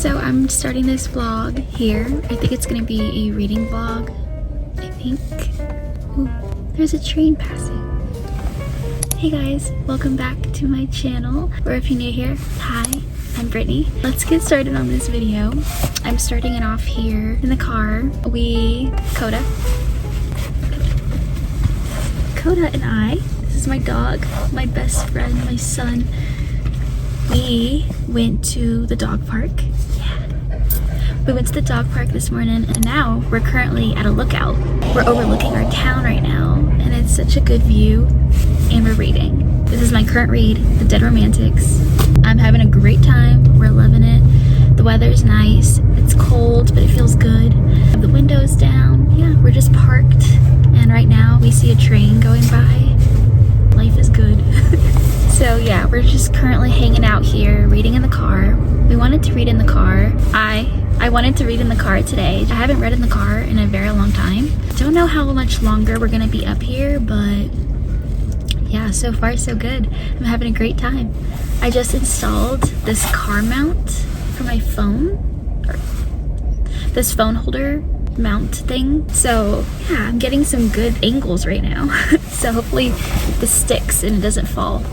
So I'm starting this vlog here. I think it's gonna be a reading vlog. I think. Ooh, there's a train passing. Hey guys, welcome back to my channel. Or if you're new here, hi, I'm Brittany. Let's get started on this video. I'm starting it off here in the car. Coda and I, this is my dog, my best friend, my son. We went to the dog park. We went to the dog park this morning and now we're currently at a lookout. We're overlooking our town right now and it's such a good view and we're reading. This is my current read, The Dead Romantics. I'm having a great time. We're loving it. The weather's nice. It's cold, but it feels good. The window's down. Yeah, we're just parked and right now we see a train going by. Life is good. So yeah, we're just currently hanging out here, reading in the car. We wanted to read in the car. I wanted to read in the car today. I haven't read in the car in a very long time. Don't know how much longer we're gonna be up here, but yeah, so far so good. I'm having a great time. I just installed this car mount for my phone, or this phone holder mount thing. So yeah, I'm getting some good angles right now. So hopefully this sticks and it doesn't fall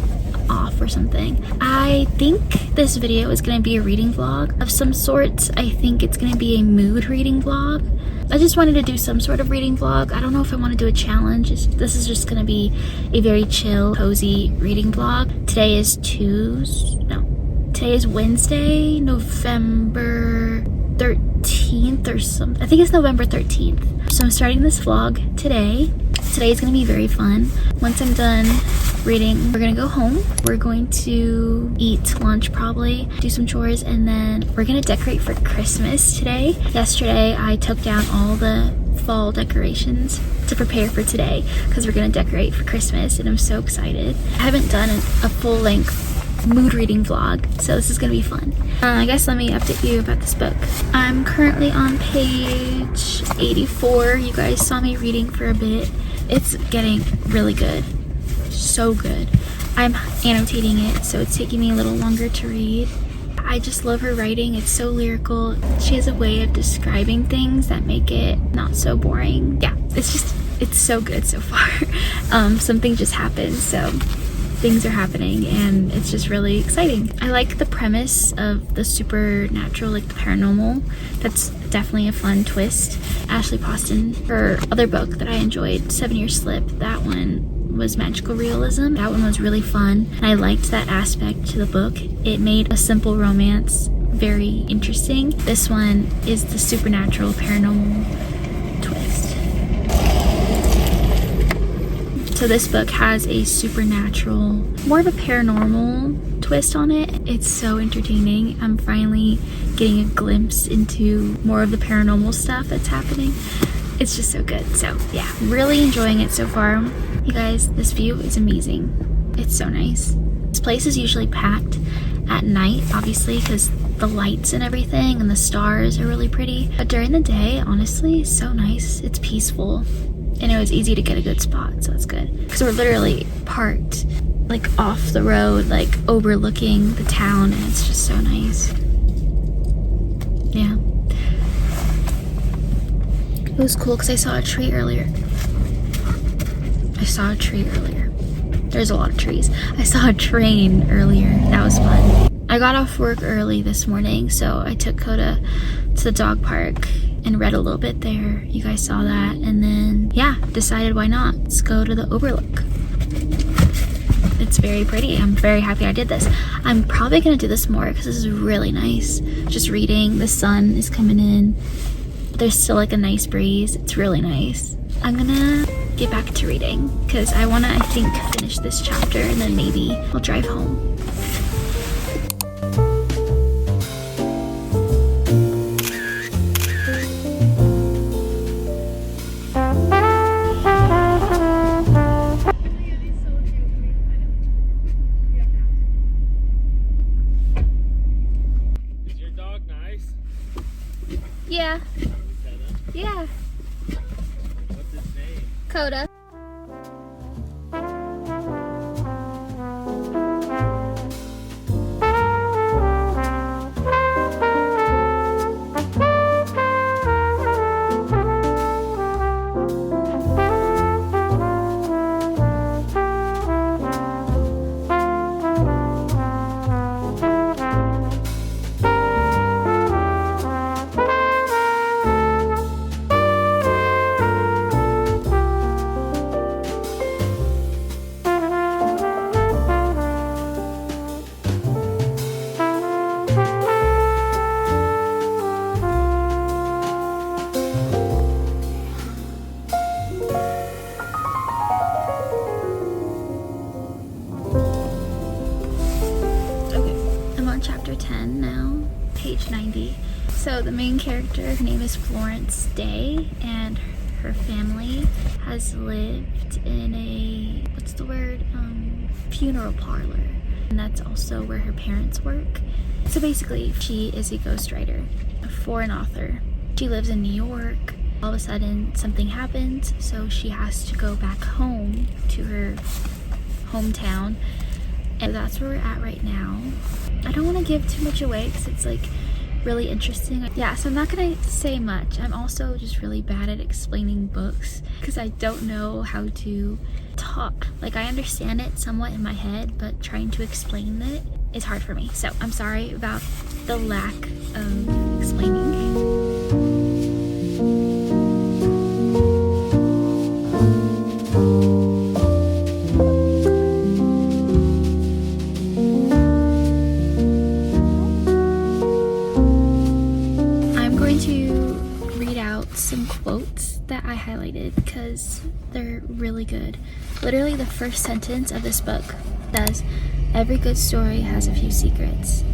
off or something. I think this video is going to be a reading vlog of some sort. I think it's going to be a mood reading vlog. I just wanted to do some sort of reading vlog. I don't know if I want to do a challenge. This is just going to be a very chill, cozy reading vlog. Today is Wednesday, November 13th or something. I think it's November 13th. So I'm starting this vlog today. Today is going to be very fun. Once I'm done reading, we're going to go home. We're going to eat lunch probably, do some chores, and then we're going to decorate for Christmas today. Yesterday, I took down all the fall decorations to prepare for today because we're going to decorate for Christmas and I'm so excited. I haven't done a full-length mood reading vlog, so this is gonna be fun. I guess let me update you about this book. I'm currently on page 84. You guys saw me reading for a bit. It's getting really good, so good. I'm annotating it, so it's taking me a little longer to read. I just love her writing. It's so lyrical. She has a way of describing things that make it not so boring. Yeah, it's so good so far. Something just happened, so things are happening and it's just really exciting. I like the premise of the supernatural, like the paranormal. That's definitely a fun twist. Ashley Poston, her other book that I enjoyed, 7 Year Slip, that one was magical realism. That one was really fun and I liked that aspect to the book. It made a simple romance very interesting. This one is the supernatural paranormal twist. So this book has a supernatural, more of a paranormal twist on it. It's so entertaining. I'm finally getting a glimpse into more of the paranormal stuff that's happening. It's just so good. So yeah, really enjoying it so far. You guys, this view is amazing. It's so nice. This place is usually packed at night, obviously, because the lights and everything and the stars are really pretty. But during the day, honestly, it's so nice. It's peaceful. And it was easy to get a good spot, so it's good. Because we're literally parked like off the road, like overlooking the town, and it's just so nice. Yeah. It was cool because I saw a tree earlier. There's a lot of trees. I saw a train earlier. That was fun. I got off work early this morning, so I took Coda to the dog park and read a little bit there. You guys saw that. And then yeah, decided why not. Let's go to the overlook. It's very pretty. I'm very happy I did this. I'm probably gonna do this more because this is really nice. Just reading, the sun is coming in. There's still like a nice breeze. It's really nice. I'm gonna get back to reading because I wanna, I think, finish this chapter and then maybe I'll drive home. Yeah. Yeah. What's his name? Coda. Chapter 10 now, page 90. So the main character, her name is Florence Day, and her family has lived in a, what's the word, funeral parlor, and that's also where her parents work. So basically she is a ghostwriter for an author. She lives in New York. All of a sudden something happens, so she has to go back home to her hometown, and that's where we're at right now. I don't want to give too much away because it's like really interesting. Yeah, so I'm not gonna say much. I'm also just really bad at explaining books because I don't know how to talk. Like, I understand it somewhat in my head, but trying to explain it is hard for me. So I'm sorry about the lack of explaining. Some quotes that I highlighted because they're really good. Literally the first sentence of this book says, "Every good story has a few secrets."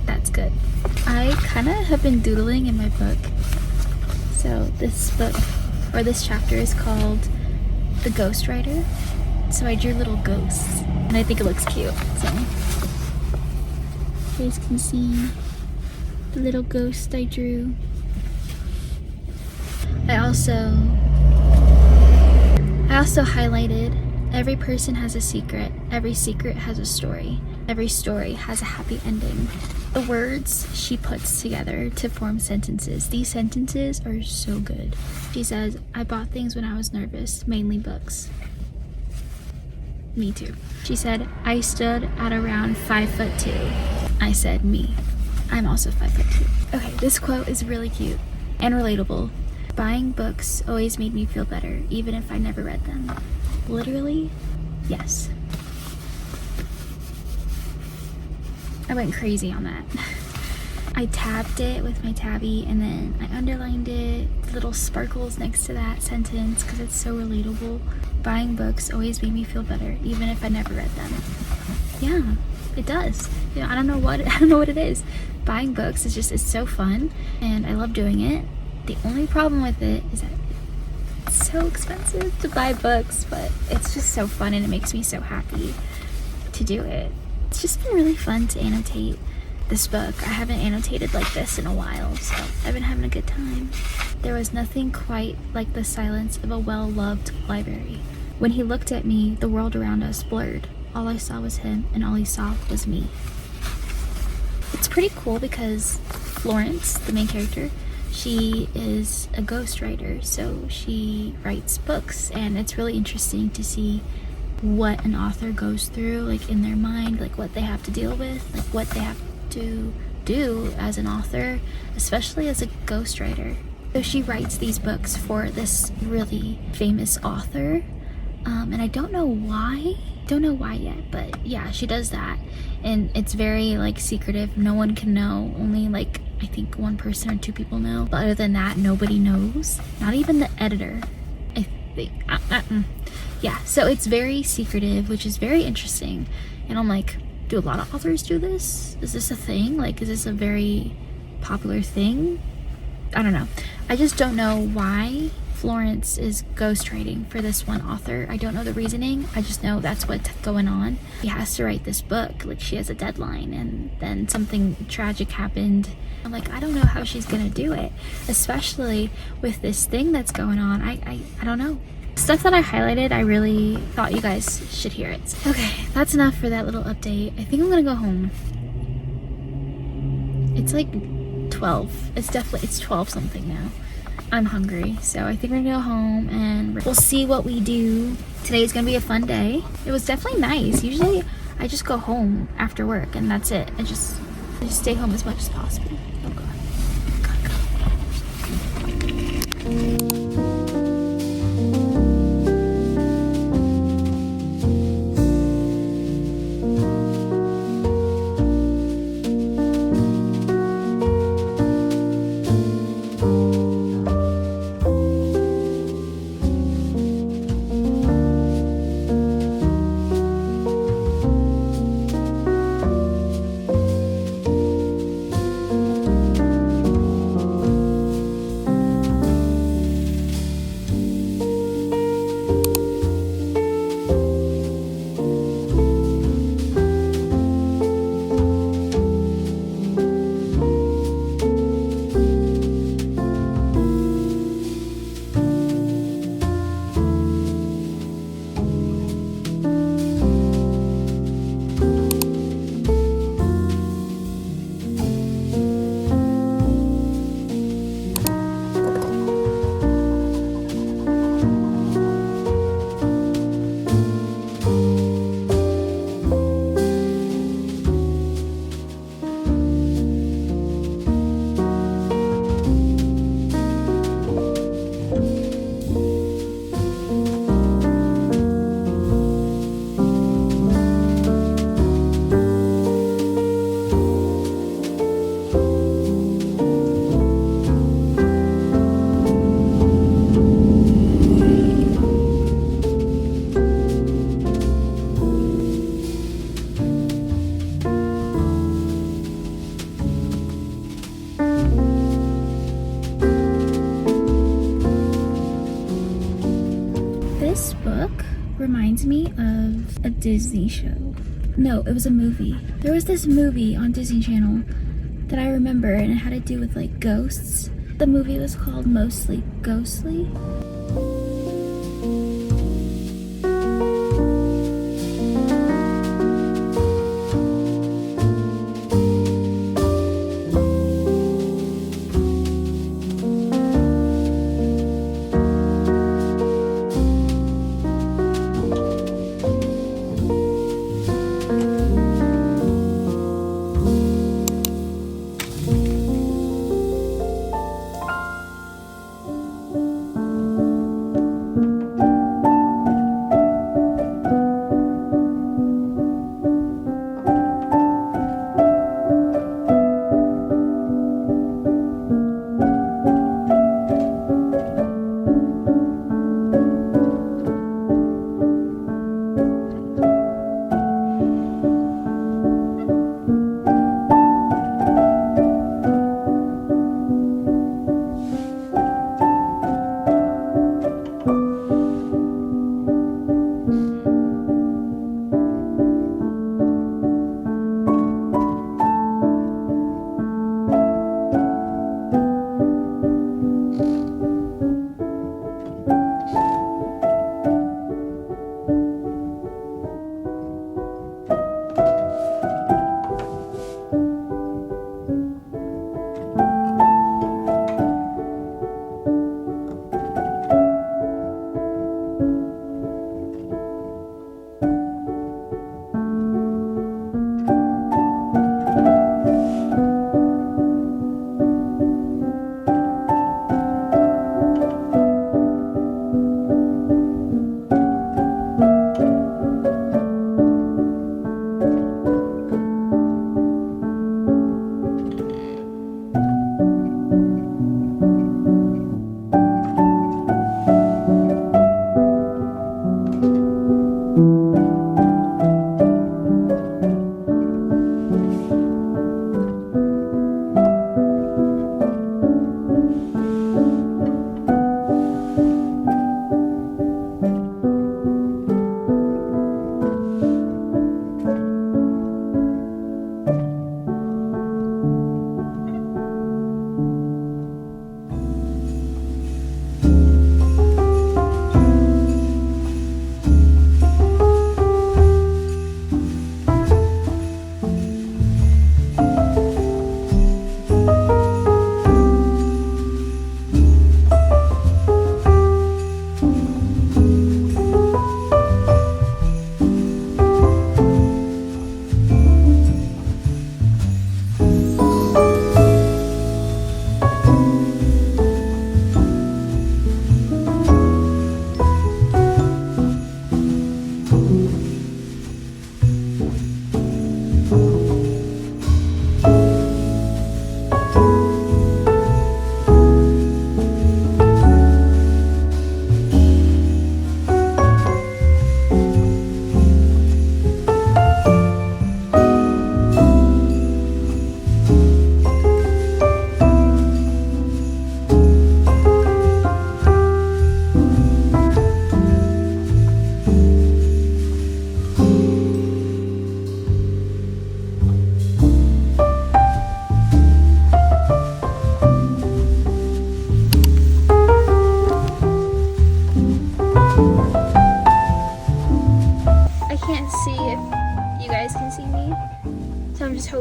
That's good. I kind of have been doodling in my book. So this book, or this chapter, is called The Ghostwriter. So I drew little ghosts and I think it looks cute. So you guys can see the little ghost I drew. I also highlighted, every person has a secret, every secret has a story, every story has a happy ending. The words she puts together to form sentences. These sentences are so good. She says, "I bought things when I was nervous, mainly books." Me too. She said, "I stood at around 5'2". I said, "Me. I'm also 5'2". Okay, this quote is really cute and relatable. "Buying books always made me feel better, even if I never read them." Literally, yes. I went crazy on that. I tabbed it with my tabby and then I underlined it, little sparkles next to that sentence because it's so relatable. Buying books always made me feel better, even if I never read them. Yeah, it does. You know, I don't know what it is. Buying books is just, it's so fun and I love doing it. The only problem with it is that it's so expensive to buy books, but it's just so fun and it makes me so happy to do it. It's just been really fun to annotate this book. I haven't annotated like this in a while, so I've been having a good time. There was nothing quite like the silence of a well-loved library. When he looked at me, the world around us blurred. All I saw was him, and all he saw was me. It's pretty cool because Florence, the main character, she is a ghostwriter, so she writes books, and it's really interesting to see what an author goes through, like in their mind, like what they have to deal with, like what they have to do as an author, especially as a ghostwriter. So she writes these books for this really famous author, and I don't know why yet, but yeah, she does that, and it's very like secretive. No one can know, only like I think one person or two people know, but other than that nobody knows, not even the editor, I think. Yeah, so it's very secretive, which is very interesting, and I'm like, do a lot of authors do this? Is this a thing? Like, is this a very popular thing? I don't know. I just don't know why Florence is ghostwriting for this one author. I don't know the reasoning. I just know that's what's going on. She has to write this book. Like, she has a deadline, and then something tragic happened. I'm like, I don't know how she's gonna do it, especially with this thing that's going on. I don't know. Stuff that I highlighted, I really thought you guys should hear it. Okay, that's enough for that little update. I think I'm gonna go home. It's like 12. It's 12 something now. I'm hungry, so I think we're gonna go home and we'll see what we do. Today's gonna be a fun day. It was definitely nice. Usually I just go home after work and that's it. I just stay home as much as possible. Oh god. This book reminds me of a Disney show. No, it was a movie. There was this movie on Disney Channel that I remember, and it had to do with like ghosts. The movie was called Mostly Ghostly.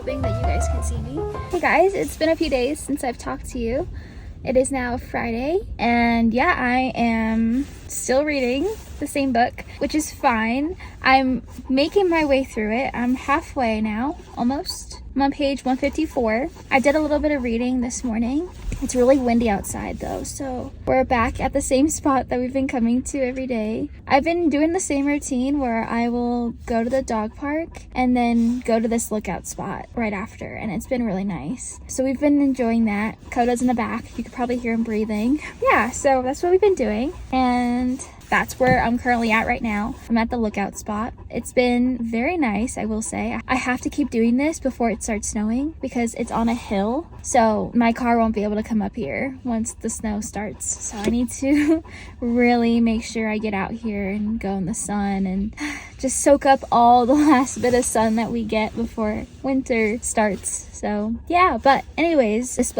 hoping that you guys can see me. Hey guys, it's been a few days since I've talked to you. It is now Friday, and yeah, I am still reading the same book, which is fine. I'm making my way through it. I'm halfway now, almost. I'm on page 154. I did a little bit of reading this morning. It's really windy outside though, so we're back at the same spot that we've been coming to every day. I've been doing the same routine where I will go to the dog park and then go to this lookout spot right after, and it's been really nice. So we've been enjoying that. Coda's in the back. You could probably hear him breathing. Yeah, so that's what we've been doing, and that's where I'm currently at right now. I'm at the lookout spot. It's been very nice, I will say. I have to keep doing this before it starts snowing because it's on a hill. So my car won't be able to come up here once the snow starts. So I need to really make sure I get out here and go in the sun and just soak up all the last bit of sun that we get before winter starts. So yeah, but anyways, this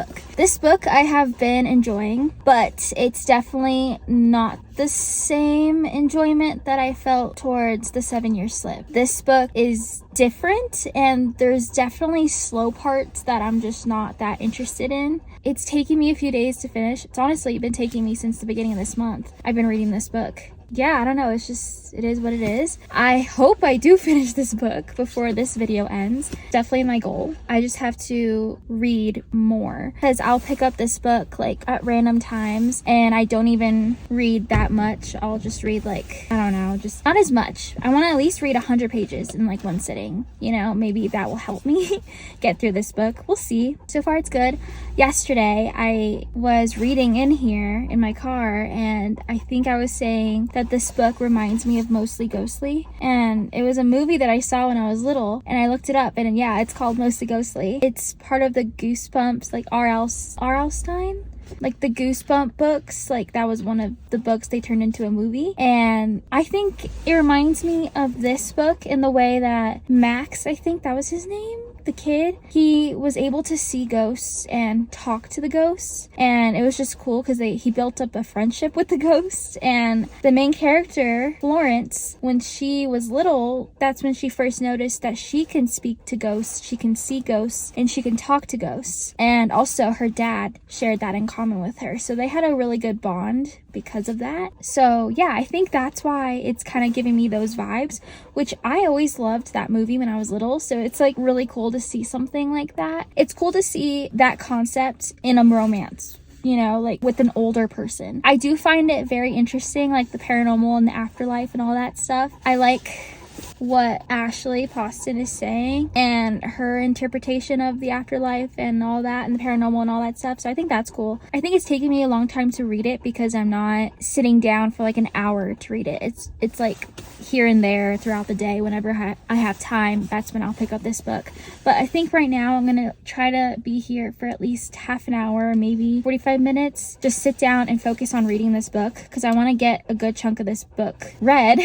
book I have been enjoying, but it's definitely not the same enjoyment that I felt towards the 7-Year Slip. This book is different, and there's definitely slow parts that I'm just not that interested in. It's taking me a few days to finish. It's honestly been taking me since the beginning of this month. I've been reading this book. Yeah, I don't know, it's just, it is what it is. I hope I do finish this book before this video ends. Definitely my goal. I just have to read more, because I'll pick up this book like at random times and I don't even read that much. I'll just read like, I don't know, just not as much. I want to at least read 100 pages in like one sitting, you know, maybe that will help me get through this book. We'll see. So far it's good. Yesterday I was reading in here in my car, and I think I was saying that this book reminds me of Mostly Ghostly, and it was a movie that I saw when I was little, and I looked it up, and yeah, it's called Mostly Ghostly. It's part of the Goosebumps, like R.L. Stein, like the Goosebump books. Like that was one of the books they turned into a movie, and I think it reminds me of this book in the way that Max, I think that was his name, the kid, he was able to see ghosts and talk to the ghosts, and it was just cool because he built up a friendship with the ghosts. And the main character, Florence, when she was little, that's when she first noticed that she can speak to ghosts, she can see ghosts, and she can talk to ghosts. And also her dad shared that in common with her, so they had a really good bond because of that. So yeah, I think that's why it's kind of giving me those vibes, which I always loved that movie when I was little. So it's like really cool to see something like that. It's cool to see that concept in a romance, you know, like with an older person. I do find it very interesting, like the paranormal and the afterlife and all that stuff. I like what Ashley Poston is saying and her interpretation of the afterlife and all that, and the paranormal and all that stuff. So I think that's cool. I think it's taking me a long time to read it because I'm not sitting down for like an hour to read it. It's like here and there throughout the day. Whenever I have time, that's when I'll pick up this book. But I think right now I'm gonna try to be here for at least half an hour, maybe 45 minutes. Just sit down and focus on reading this book because I want to get a good chunk of this book read.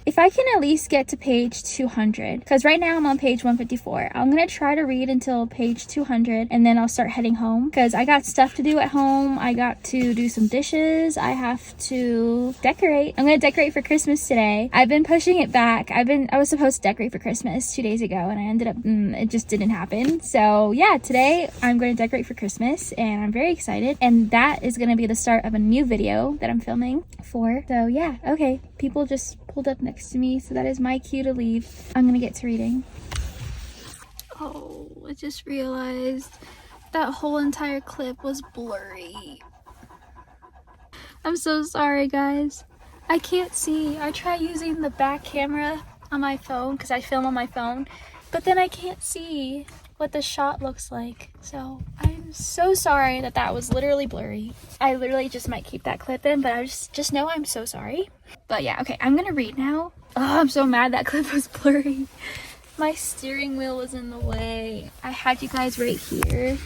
If I can at least get to page 200, because right now I'm on page 154. I'm gonna try to read until page 200, and then I'll start heading home because I got stuff to do at home. I got to do some dishes. I have to decorate. I'm gonna decorate for Christmas today. I've been pushing it back. I was supposed to decorate for Christmas 2 days ago, and I ended up it just didn't happen. So yeah, today I'm going to decorate for Christmas, and I'm very excited, and that is gonna be the start of a new video that I'm filming for. So yeah, okay, people just pulled up next to me, so that is my cue to leave. I'm gonna get to reading. Oh, I just realized that whole entire clip was blurry. I'm so sorry, guys. I can't see. I try using the back camera on my phone because I film on my phone, but then I can't see what the shot looks like. So I'm so sorry that was literally blurry. I literally just might keep that clip in, but I just know I'm so sorry. But yeah, okay, I'm gonna read now. Oh, I'm so mad that clip was blurry. My steering wheel was in the way. I had you guys right here,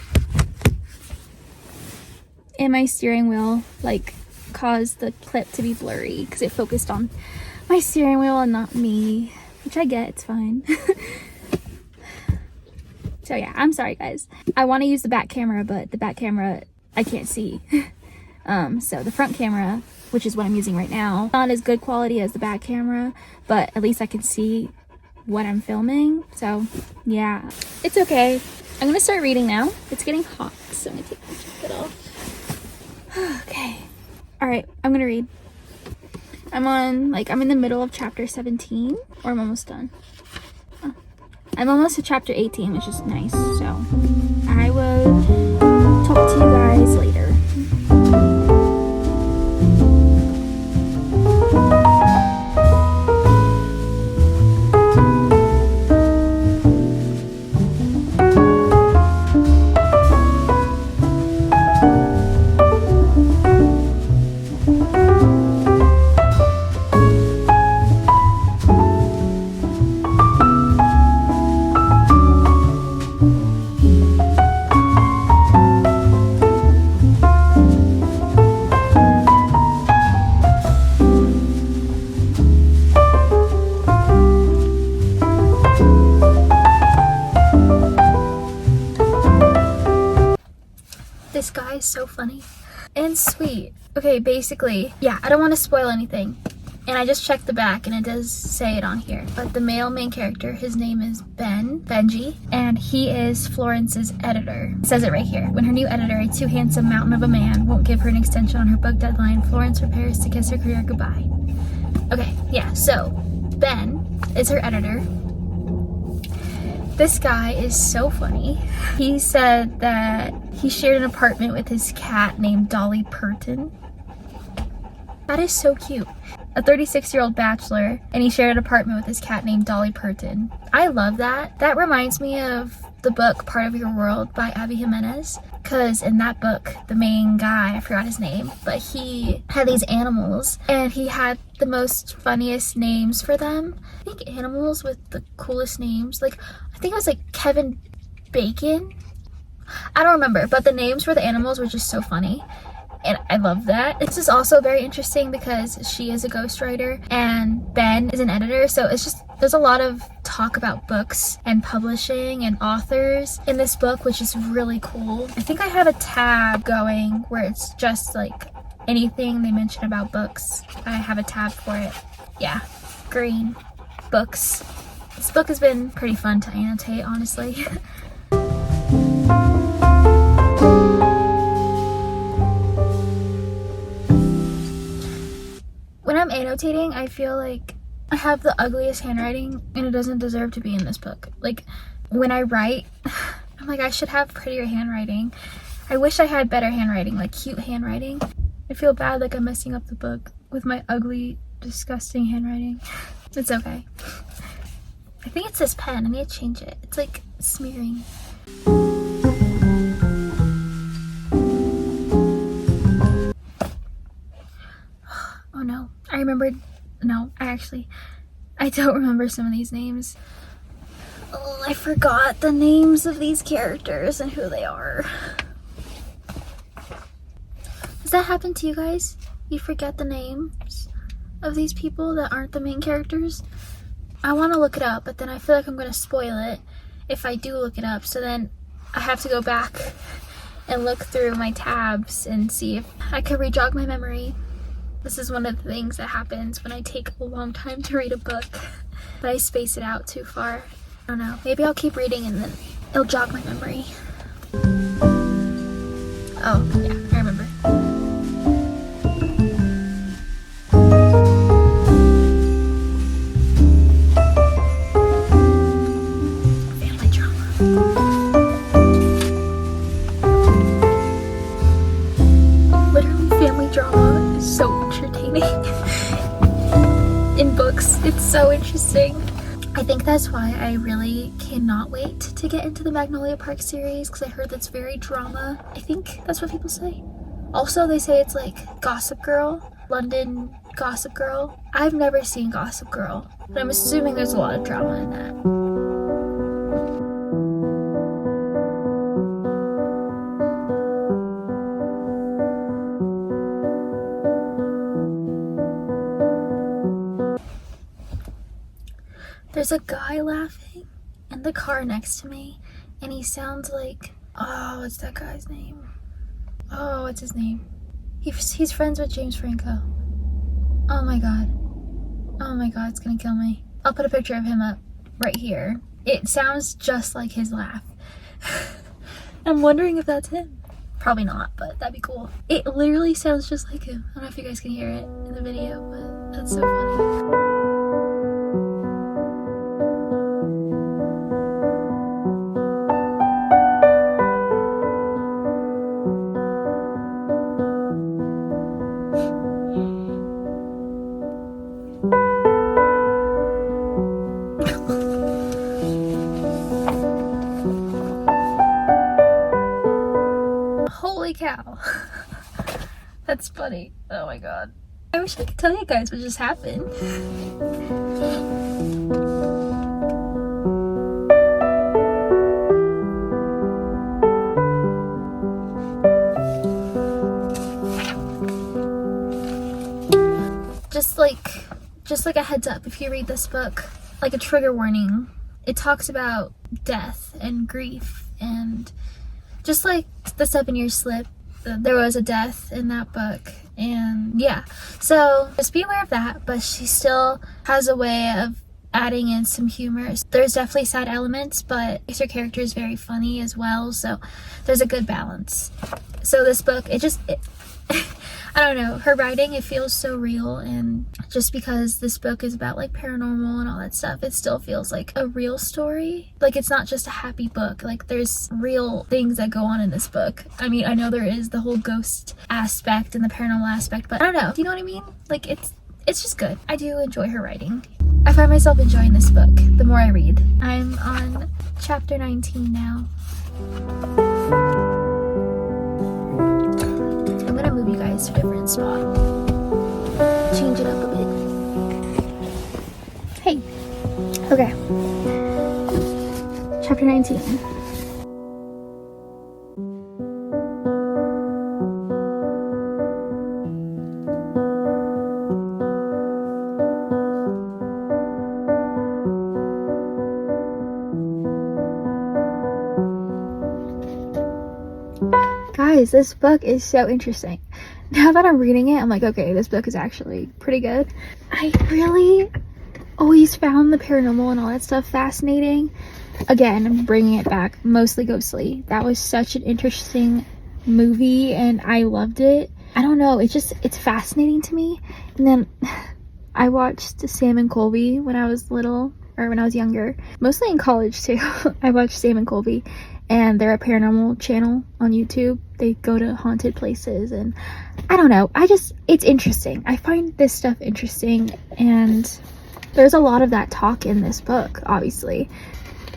and my steering wheel like caused the clip to be blurry because it focused on my steering wheel and not me, which I get, it's fine. So yeah, I'm sorry guys. I want to use the back camera, but the back camera I can't see. So the front camera, which is what I'm using right now, not as good quality as the back camera, but at least I can see what I'm filming. So yeah, it's okay. I'm gonna start reading now. It's getting hot, so I'm gonna take my jacket off. Okay. All right, I'm gonna read. I'm in the middle of chapter 17, or I'm almost done. Oh. I'm almost to chapter 18, which is nice. So I will talk to you guys later. This guy is so funny and sweet. Okay, basically, yeah, I don't want to spoil anything. And I just checked the back and it does say it on here. But the male main character, his name is Benji, and he is Florence's editor. It says it right here. When her new editor, a too handsome mountain of a man, won't give her an extension on her book deadline, Florence prepares to kiss her career goodbye. Okay, yeah, so Ben is her editor. This guy is so funny. He said that he shared an apartment with his cat named Dolly Parton. That is so cute. A 36-year-old bachelor, and he shared an apartment with his cat named Dolly Parton. I love that. That reminds me of the book Part of Your World by Abby Jimenez. Because in that book, the main guy, I forgot his name, but he had these animals and he had the most funniest names for them. I think animals with the coolest names. Like, I think it was like Kevin Bacon. I don't remember, but the names for the animals were just so funny. And I love that. This is also very interesting because she is a ghostwriter and Ben is an editor. So it's just, there's a lot of talk about books and publishing and authors in this book, which is really cool. I think I have a tab going where it's just like anything they mention about books. I have a tab for it. Yeah, green books. This book has been pretty fun to annotate, honestly. When I'm annotating, I feel like I have the ugliest handwriting and it doesn't deserve to be in this book. Like, when I write, I'm like, I should have prettier handwriting. I wish I had better handwriting, like cute handwriting. I feel bad like I'm messing up the book with my ugly, disgusting handwriting. It's okay. I think it's this pen. I need to change it. It's like smearing. Oh no, I remembered. No, I don't remember some of these names. Oh, I forgot the names of these characters and who they are. Does that happen to you guys? You forget the names of these people that aren't the main characters? I want to look it up, but then I feel like I'm going to spoil it if I do look it up. So then I have to go back and look through my tabs and see if I can re-jog my memory. This is one of the things that happens when I take a long time to read a book, but I space it out too far. I don't know. Maybe I'll keep reading and then it'll jog my memory. Oh, yeah, I remember. Family drama. Literally, family drama is so entertaining. In books, it's so interesting. I think that's why I really cannot wait to get into the Magnolia Park series, because I heard that's very drama. I think that's what people say. Also, they say it's like Gossip Girl, London Gossip Girl. I've never seen Gossip Girl, but I'm assuming there's a lot of drama in that. There's a guy laughing in the car next to me, and he sounds like, oh, what's that guy's name? Oh, what's his name? He's friends with James Franco. Oh my god. Oh my god, it's gonna kill me. I'll put a picture of him up. right here. It sounds just like his laugh. I'm wondering if that's him. Probably not, but that'd be cool. It literally sounds just like him. I don't know if you guys can hear it in the video, but that's so funny. Holy cow. That's funny. Oh my god. I wish I could tell you guys what just happened. Just like a heads up, if you read this book, like a trigger warning, it talks about death and grief, and just like the 7-year slip, there was a death in that book, and yeah, so just be aware of that. But she still has a way of adding in some humor. There's definitely sad elements, but her character is very funny as well, so there's a good balance. So this book, I don't know, her writing, it feels so real, and just because this book is about like paranormal and all that stuff, it still feels like a real story. Like, it's not just a happy book, like there's real things that go on in this book. I mean, I know there is the whole ghost aspect and the paranormal aspect, but I don't know, do you know what I mean? Like, it's just good. I do enjoy her writing. I find myself enjoying this book the more I read. I'm on chapter 19 now. I'm gonna move you guys to a different spot. Change it up a bit. Hey. Okay. Chapter 19. Guys, this book is so interesting. Now that I'm reading it, I'm like, okay, this book is actually pretty good. I really always found the paranormal and all that stuff fascinating. Again, I'm bringing it back, mostly ghostly. That was such an interesting movie, and I loved it. I don't know, it's fascinating to me. And then I watched Sam and Colby when I was little, or when I was younger, mostly in college too. I watched Sam and Colby, and they're a paranormal channel on YouTube. They go to haunted places, and I don't know, it's interesting. I find this stuff interesting, and there's a lot of that talk in this book, obviously.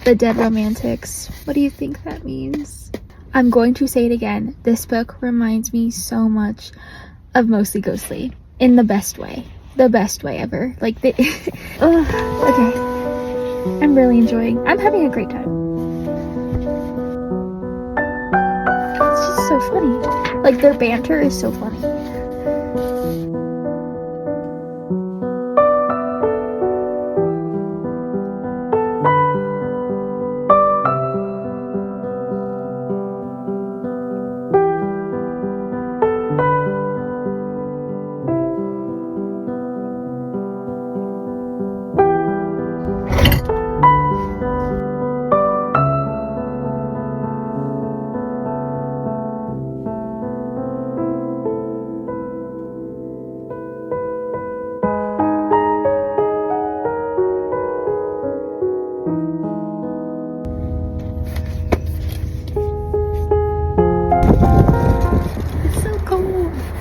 The dead romantics, what do you think that means? I'm going to say it again, this book reminds me so much of Mostly Ghostly, in the best way ever. Like, okay, I'm really I'm having a great time. It's just so funny. Like, their banter is so funny.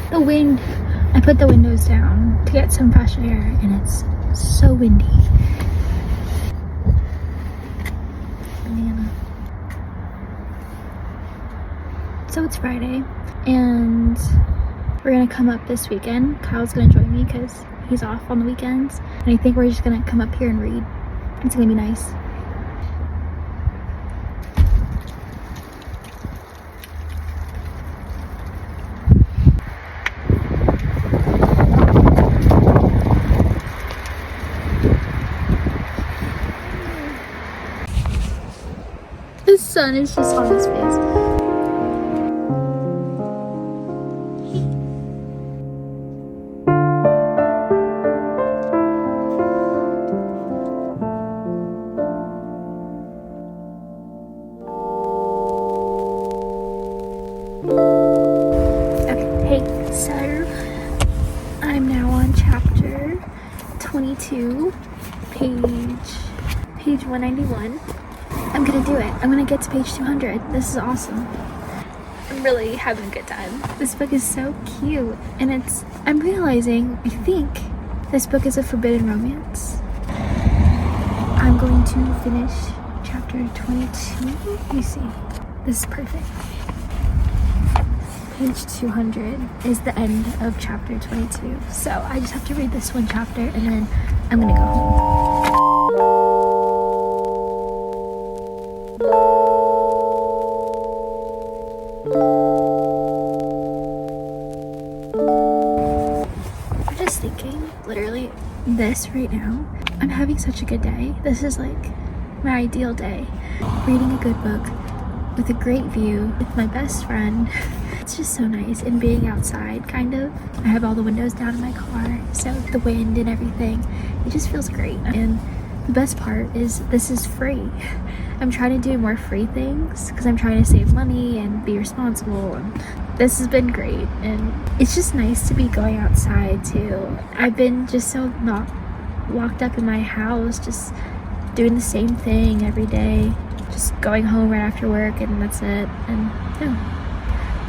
The wind, I put the windows down to get some fresh air, and it's so windy. Banana. So it's Friday, and we're gonna come up this weekend. Kyle's gonna join me because he's off on the weekends, and I think we're just gonna come up here and read. It's gonna be nice. The sun is just on his face. on chapter 22, page 191. I'm gonna do it. I'm gonna get to page 200. This is awesome. I'm really having a good time. This book is so cute, and I'm realizing, I think this book is a forbidden romance. I'm going to finish chapter 22. Let me see. This is perfect. Page 200 is the end of chapter 22. So I just have to read this one chapter and then I'm gonna go home. I'm just thinking, literally, this right now, I'm having such a good day. This is like my ideal day. Reading a good book with a great view with my best friend. It's just so nice, and being outside, kind of. I have all the windows down in my car, so the wind and everything, it just feels great. And the best part is this is free. I'm trying to do more free things because I'm trying to save money and be responsible, and this has been great. And it's just nice to be going outside too. I've been just so not locked up in my house, just doing the same thing every day, just going home right after work and that's it. And no,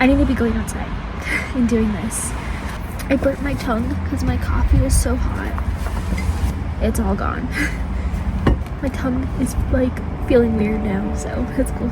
I need to be going outside and doing this. I burnt my tongue because my coffee was so hot. It's all gone. My tongue is like feeling weird now, so that's cool.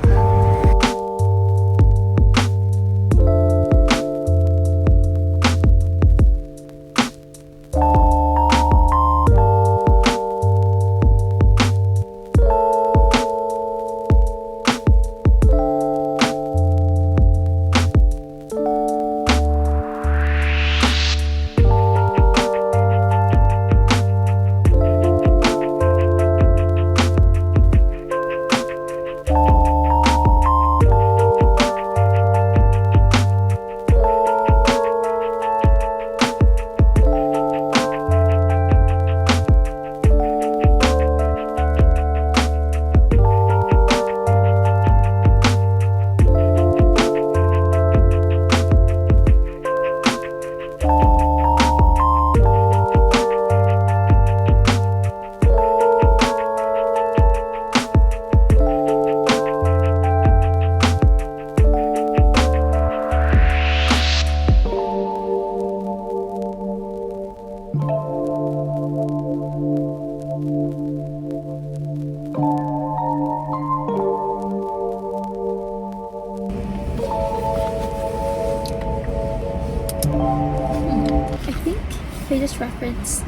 They just referenced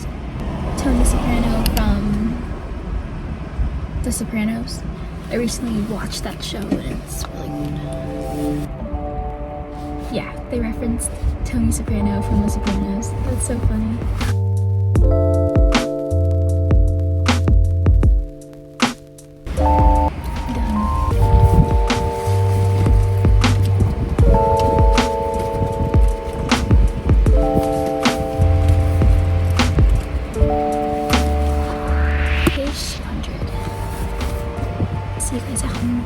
Tony Soprano from The Sopranos. I recently watched that show and it's really good. Yeah, they referenced Tony Soprano from The Sopranos. That's so funny. See you guys at home.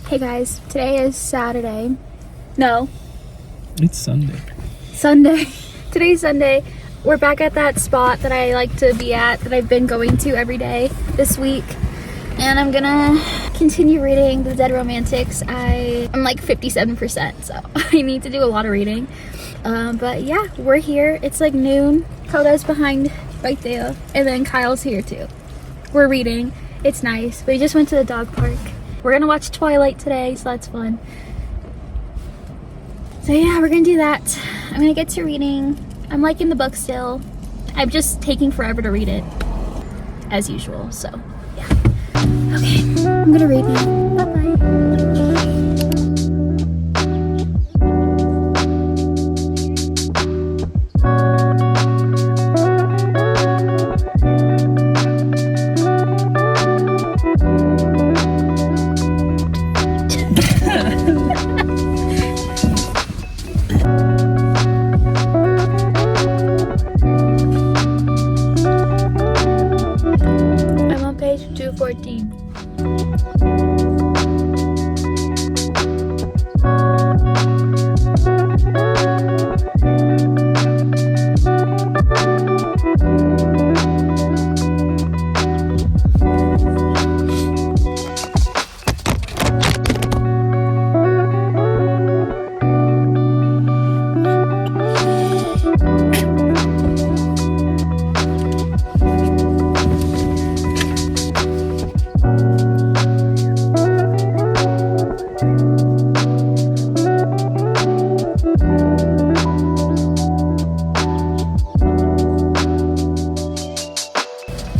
Hey guys, today is Saturday. No. It's Sunday. Sunday. Today's Sunday. We're back at that spot that I like to be at, that I've been going to every day this week. And I'm gonna continue reading The Dead Romantics. I'm like 57%, so I need to do a lot of reading. But yeah, we're here. It's like noon. Coda's behind right there. And then Kyle's here too. We're reading. It's nice. We just went to the dog park. We're gonna watch Twilight today, so that's fun. So yeah, we're gonna do that. I'm gonna get to reading. I'm liking the book still. I'm just taking forever to read it, as usual, so yeah. Okay, I'm gonna read now. Bye-bye. I'm on page 214.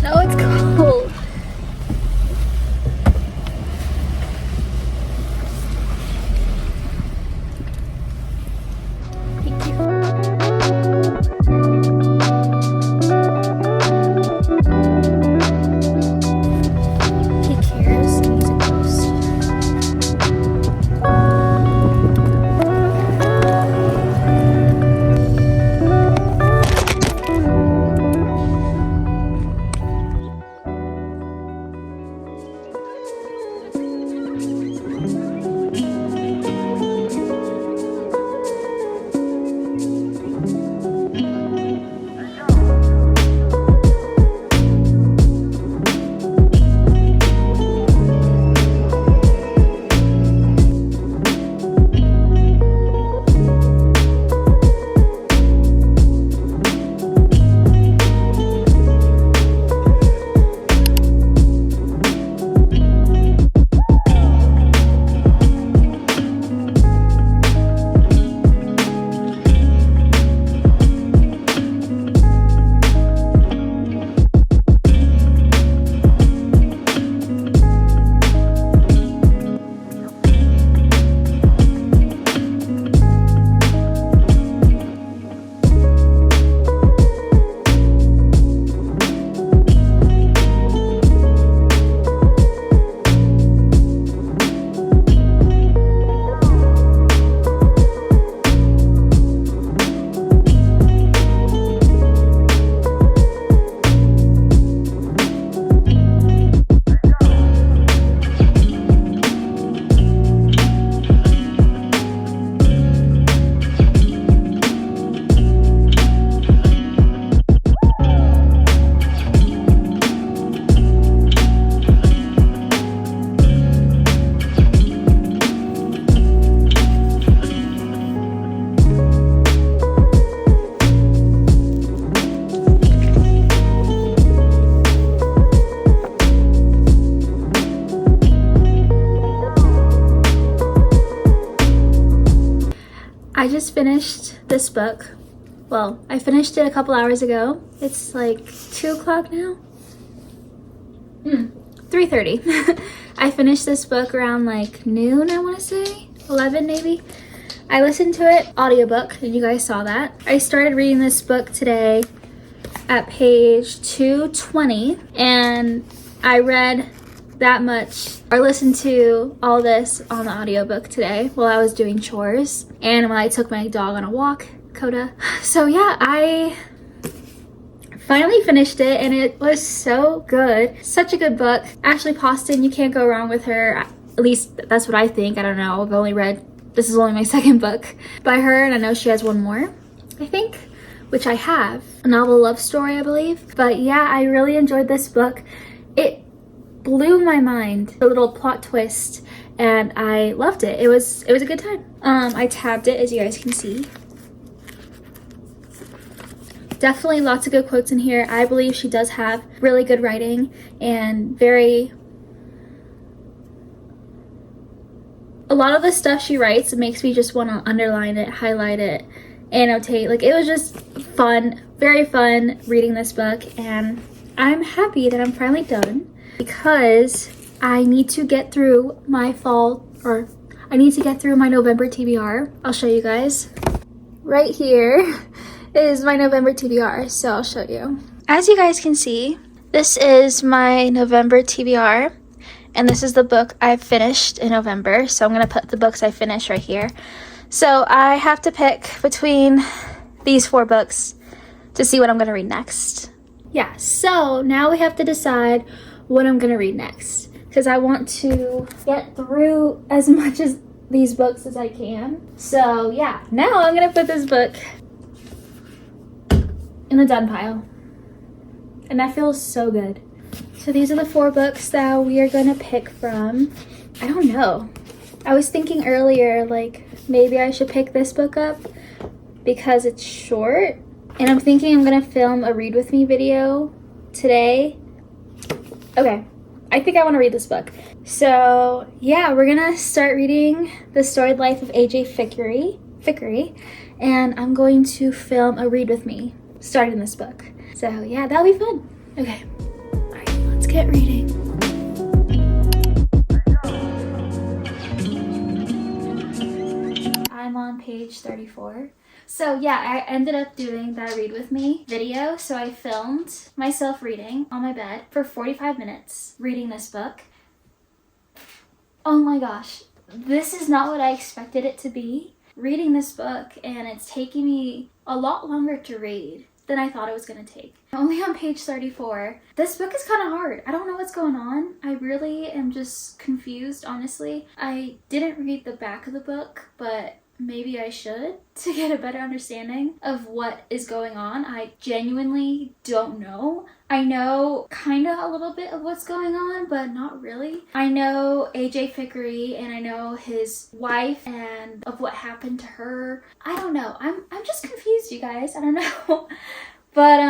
No, it's cold. Thank you. He cares. He's a ghost. I just finished this book. Well, I finished it a couple hours ago. It's like 2 o'clock now. 3:30. I finished this book around like noon, I want to say. 11 maybe. I listened to it, audiobook, and you guys saw that. I started reading this book today at page 220, and I read that much, or listened to all this on the audiobook today while I was doing chores and when I took my dog on a walk, Coda. So yeah, I finally finished it and it was so good. Such a good book. Ashley Poston, you can't go wrong with her. At least that's what I think. I don't know. I've only read, this is only my second book by her, and I know she has one more, I think. which I have, a novel love story, I believe. But yeah, I really enjoyed this book. It blew my mind, the little plot twist, and I loved it. It was a good time. I tabbed it, as you guys can see. Definitely lots of good quotes in here. I believe she does have really good writing and a lot of the stuff she writes makes me just want to underline it, highlight it, annotate. Like, it was just fun, very fun reading this book, and I'm happy that I'm finally done because I need to get through my November TBR. I'll show you guys. Right here is my November TBR, so I'll show you. As you guys can see, this is my November TBR, and this is the book I finished in November. So I'm gonna put the books I finished right here. So I have to pick between these 4 books to see what I'm gonna read next. Yeah, so now we have to decide what I'm gonna read next, because I want to get through as much as these books as I can. So yeah, now I'm gonna put this book in the done pile, and that feels so good. So these are the 4 books that we are gonna pick from. I don't know, I was thinking earlier, like, maybe I should pick this book up because it's short, and I'm thinking I'm gonna film a read with me video today. Okay, I think I want to read this book. So yeah, we're gonna start reading The Storied Life of A.J. Fickery, and I'm going to film a read with me starting this book. So yeah, that'll be fun. Okay, all right, let's get reading. I'm on page 34. So yeah, I ended up doing that read with me video. So I filmed myself reading on my bed for 45 minutes, reading this book. Oh my gosh, this is not what I expected it to be. Reading this book, and it's taking me a lot longer to read than I thought it was gonna take. I'm only on page 34. This book is kind of hard. I don't know what's going on. I really am just confused, honestly. I didn't read the back of the book, but maybe I should to get a better understanding of what is going on. I genuinely don't know. I know kind of a little bit of what's going on, but not really. I know A.J. Fickery, and I know his wife and of what happened to her. I don't know. I'm just confused, you guys. I don't know. But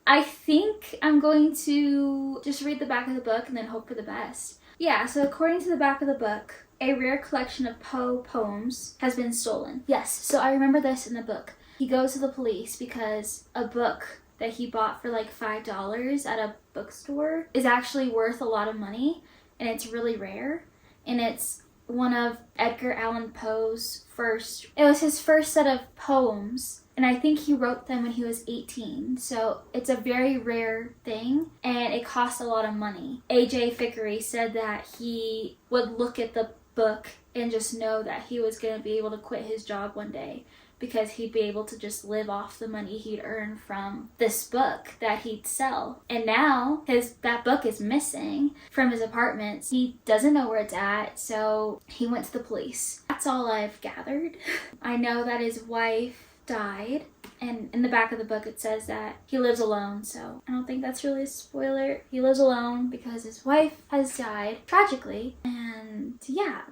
I think I'm going to just read the back of the book and then hope for the best. Yeah, so according to the back of the book, a rare collection of Poe poems has been stolen. Yes, so I remember this in the book. He goes to the police because a book that he bought for like $5 at a bookstore is actually worth a lot of money, and it's really rare, and it's one of Edgar Allan Poe's first. It was his first set of poems, and I think he wrote them when he was 18, so it's a very rare thing, and it costs a lot of money. A.J. Fickery said that he would look at the book and just know that he was going to be able to quit his job one day because he'd be able to just live off the money he'd earn from this book that he'd sell. And now that book is missing from his apartment. He doesn't know where it's at, so he went to the police. That's all I've gathered. I know that his wife died, and in the back of the book it says that he lives alone, so I don't think that's really a spoiler. He lives alone because his wife has died tragically. And yeah,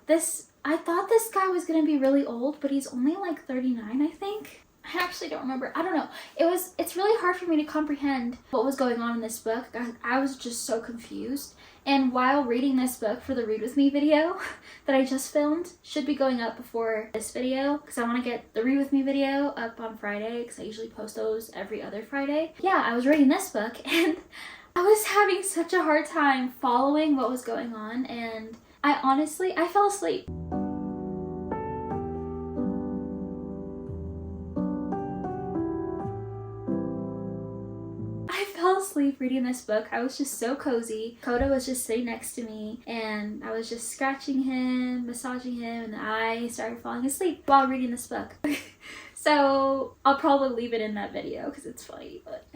I thought this guy was gonna be really old, but he's only like 39, I think. I actually don't remember. I don't know. It's really hard for me to comprehend what was going on in this book. I was just so confused. And while reading this book for the Read With Me video that I just filmed, should be going up before this video, because I want to get the Read With Me video up on Friday, because I usually post those every other Friday. Yeah, I was reading this book, and I was having such a hard time following what was going on, and I fell asleep. Asleep reading this book. I was just so cozy. Coda was just sitting next to me, and I was just scratching him, massaging him, and I started falling asleep while reading this book. So I'll probably leave it in that video because it's funny, but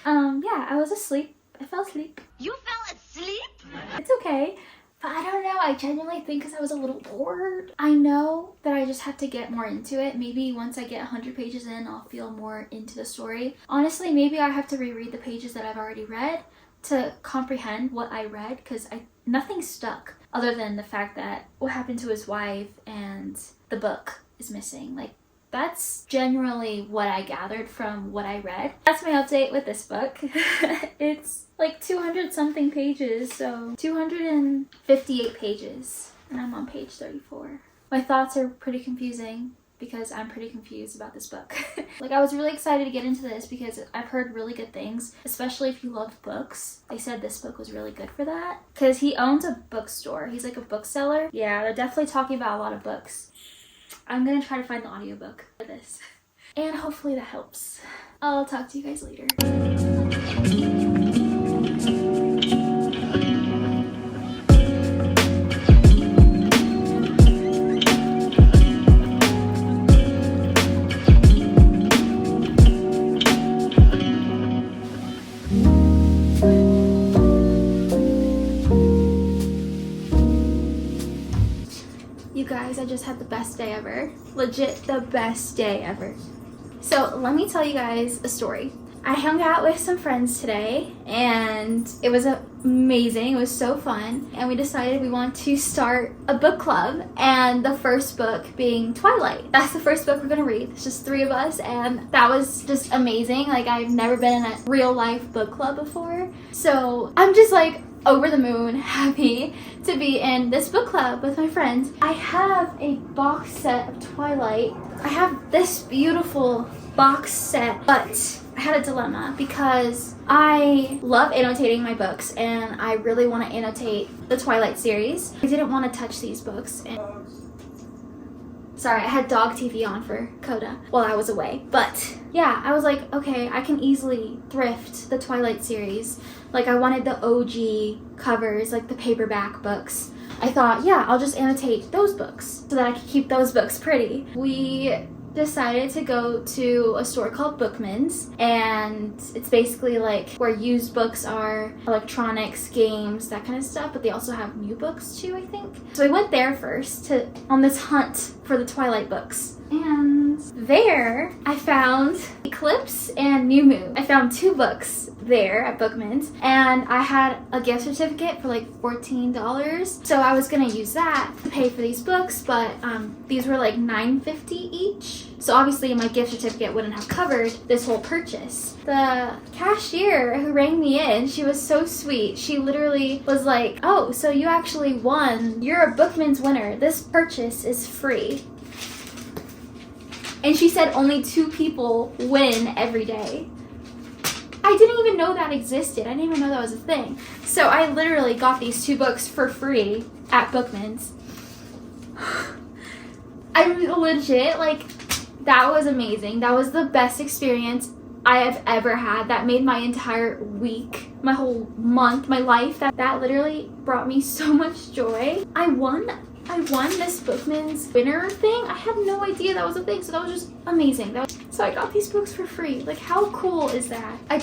yeah, I was asleep. I fell asleep. You fell asleep? It's okay. But I don't know, I genuinely think because I was a little bored. I know that I just have to get more into it. Maybe once I get 100 pages in, I'll feel more into the story. Honestly, maybe I have to reread the pages that I've already read to comprehend what I read, because nothing stuck other than the fact that what happened to his wife and the book is missing. Like, that's generally what I gathered from what I read. That's my update with this book. It's like 200 something pages, so 258 pages, and I'm on page 34. My thoughts are pretty confusing because I'm pretty confused about this book. Like, I was really excited to get into this because I've heard really good things, especially if you love books. They said this book was really good for that because he owns a bookstore. He's like a bookseller. Yeah, they're definitely talking about a lot of books. I'm gonna try to find the audiobook for this, and hopefully that helps. I'll talk to you guys later. You guys, I just had the best day ever. Legit the best day ever. So let me tell you guys a story. I hung out with some friends today and it was amazing. It was so fun. And we decided we want to start a book club, and the first book being Twilight. That's the first book we're gonna read. It's just 3 of us, and that was just amazing. Like, I've never been in a real life book club before. So I'm just like over the moon happy to be in this book club with my friends. I have a box set of Twilight. I have this beautiful box set, but I had a dilemma because I love annotating my books and I really want to annotate the Twilight series. I didn't want to touch these books. Sorry, I had dog TV on for Coda while I was away. But yeah, I was like, okay, I can easily thrift the Twilight series. Like, I wanted the OG covers, like the paperback books. I thought, yeah, I'll just annotate those books so that I could keep those books pretty. We decided to go to a store called Bookman's, and it's basically like where used books are, electronics, games, that kind of stuff, but they also have new books too, I think. So I went there first on this hunt for the Twilight books, and there I found Eclipse and New Moon. I found 2 books there at Bookman's, and I had a gift certificate for like $14, so I was gonna use that to pay for these books, but these were like $9.50 each, so obviously my gift certificate wouldn't have covered this whole purchase. The cashier who rang me in, she was so sweet. She literally was like, oh, so you actually won, you're a Bookman's winner, this purchase is free. And she said only 2 people win every day. I didn't even know that existed. I didn't even know that was a thing. So I literally got these 2 books for free at Bookman's. I'm legit, like, that was amazing. That was the best experience I have ever had. That made my entire week, my whole month, my life. That literally brought me so much joy. I won this Bookman's winner thing. I had no idea that was a thing, so that was just amazing. So I got these books for free. Like, how cool is that? I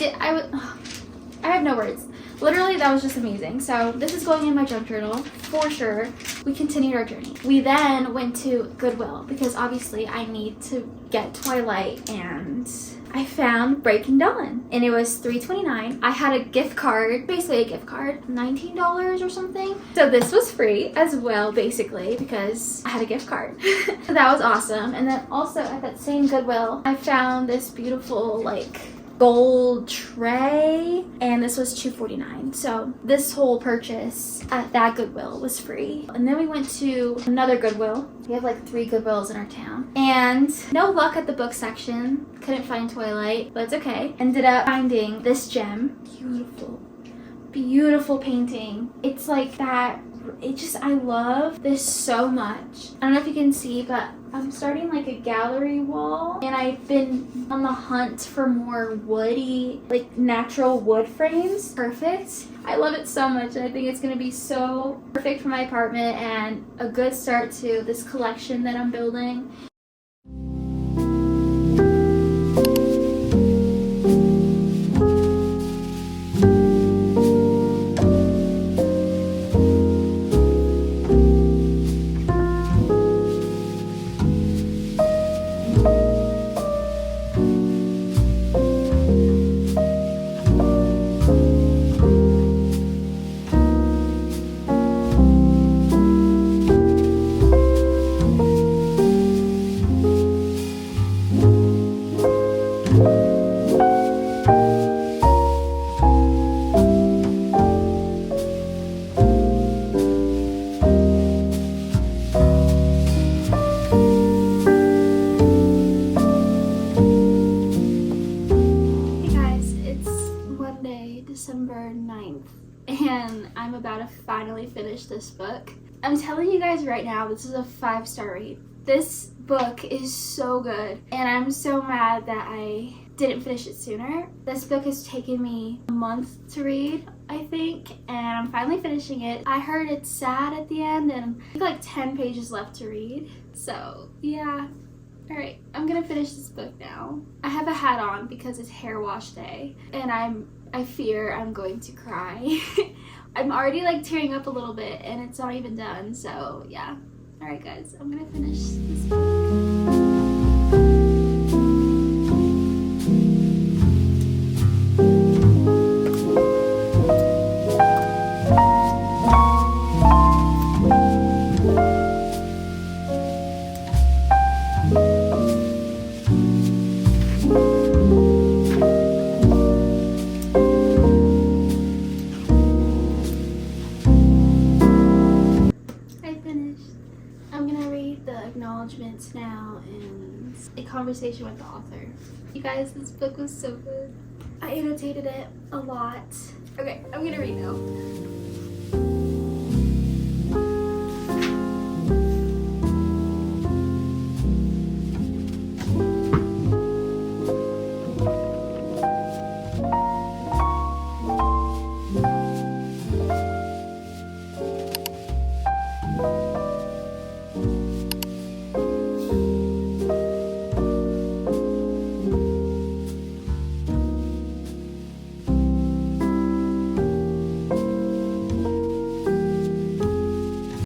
have no words. Literally, that was just amazing. So this is going in my junk journal for sure. We continued our journey. We then went to Goodwill because obviously I need to get Twilight, and I found Breaking Dawn, and it was $3.29. I had a gift card, basically a gift card, $19 or something. So this was free as well, basically, because I had a gift card. So that was awesome. And then also at that same Goodwill, I found this beautiful, like, gold tray, and this was $2.49. So this whole purchase at that Goodwill was free. And then we went to another Goodwill. We have like 3 Goodwills in our town, and no luck at the book section. Couldn't find Twilight, but it's okay. Ended up finding this gem. Beautiful painting. It's like that. I love this so much. I don't know if you can see, but I'm starting like a gallery wall, and I've been on the hunt for more woody, like natural wood frames. Perfect. I love it so much, and I think it's gonna be so perfect for my apartment and a good start to this collection that I'm building. and I'm about to finally finish this book. I'm telling you guys right now, this is a 5-star read. This book is so good, and I'm so mad that I didn't finish it sooner. This book has taken me a month to read, I think, and I'm finally finishing it. I heard it's sad at the end, and I think like 10 pages left to read. So yeah, all right, I'm gonna finish this book now. I have a hat on because it's hair wash day, and I fear I'm going to cry. I'm already like tearing up a little bit, and it's not even done. So yeah, all right guys, I'm gonna finish this book. Acknowledgements now and a conversation with the author. You guys, this book was so good. I annotated it a lot. Okay, I'm gonna read now.